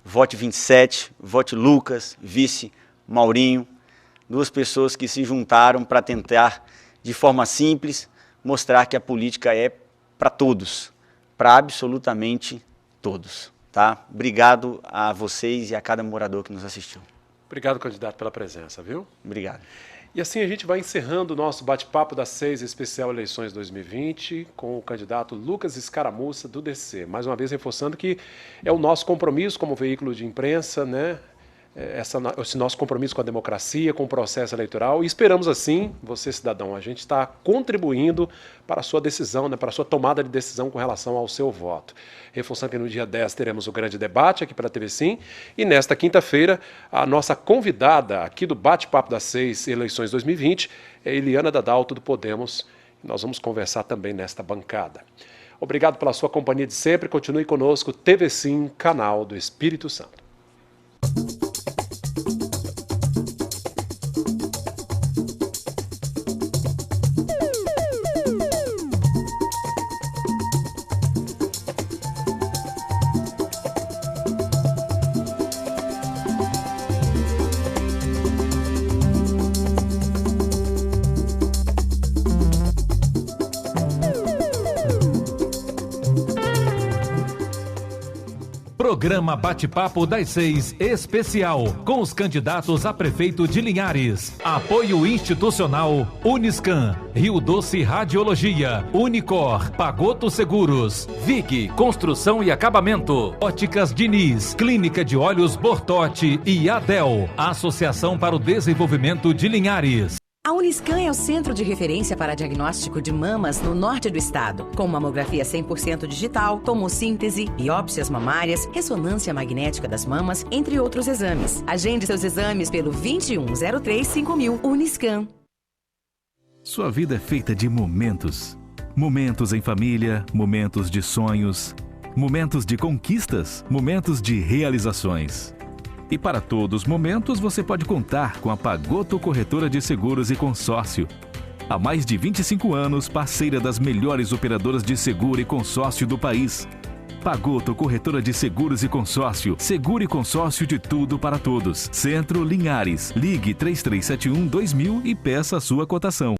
vote 27, vote Lucas, vice Maurinho, duas pessoas que se juntaram para tentar, de forma simples, mostrar que a política é para todos, para absolutamente todos. Tá? Obrigado a vocês e a cada morador que nos assistiu. Obrigado, candidato, pela presença, viu? Obrigado. E assim a gente vai encerrando o nosso bate-papo das 6 especial eleições 2020 com o candidato Lucas Escaramuça, do DC. Mais uma vez reforçando que é o nosso compromisso como veículo de imprensa, né? Esse nosso compromisso com a democracia, com o processo eleitoral, e esperamos assim, você cidadão, a gente está contribuindo para a sua decisão, né, para a sua tomada de decisão com relação ao seu voto. Reforçando que no dia 10 teremos o grande debate aqui pela TV Sim, e nesta quinta-feira a nossa convidada aqui do Bate-Papo das 6 Eleições 2020 é Eliana Dadalto do Podemos, e nós vamos conversar também nesta bancada. Obrigado pela sua companhia de sempre, continue conosco, TV Sim, canal do Espírito Santo. Programa Bate-Papo das 6 especial com os candidatos a prefeito de Linhares. Apoio institucional Uniscan, Rio Doce Radiologia, Unicor, Pagoto Seguros, VIG Construção e Acabamento, Óticas Diniz, Clínica de Olhos Bortotti e Adel, Associação para o Desenvolvimento de Linhares. A Uniscan é o centro de referência para diagnóstico de mamas no norte do estado, com mamografia 100% digital, tomossíntese, biópsias mamárias, ressonância magnética das mamas, entre outros exames. Agende seus exames pelo 2103-5000 Uniscan. Sua vida é feita de momentos. Momentos em família, momentos de sonhos, momentos de conquistas, momentos de realizações. E para todos os momentos você pode contar com a Pagoto Corretora de Seguros e Consórcio. Há mais de 25 anos, parceira das melhores operadoras de seguro e consórcio do país. Pagoto Corretora de Seguros e Consórcio. Seguro e consórcio de tudo para todos. Centro Linhares. Ligue 3371-2000 e peça a sua cotação.